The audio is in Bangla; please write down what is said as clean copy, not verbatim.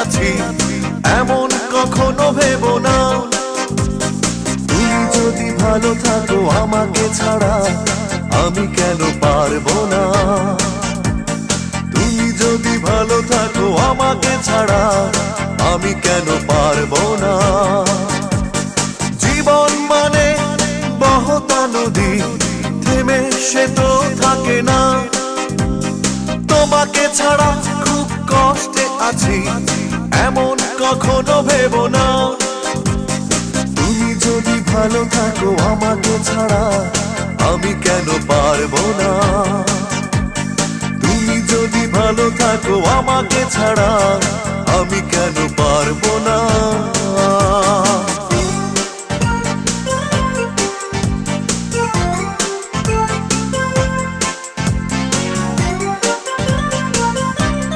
আছি এমন কখনো ভেবো না। তুমি যদি ভালো থাকো আমাকে ছাড়া আমি কেন পারবো না। তুমি যদি ভালো থাকো আমাকে ছাড়া আমি কেন পারবো না। জীবন মানে বহতা নদী, থেমে সে তো থাকে না। তোমাকে ছাড়া খুব কষ্টে আছি এমন কখনো ভেবো না। তুমি যদি ভালো থাকো আমাকে ছাড়া আমি কেন পারবো না। তুমি যদি ভালো থাকো আমাকে ছাড়া আমি কেন পারবো না।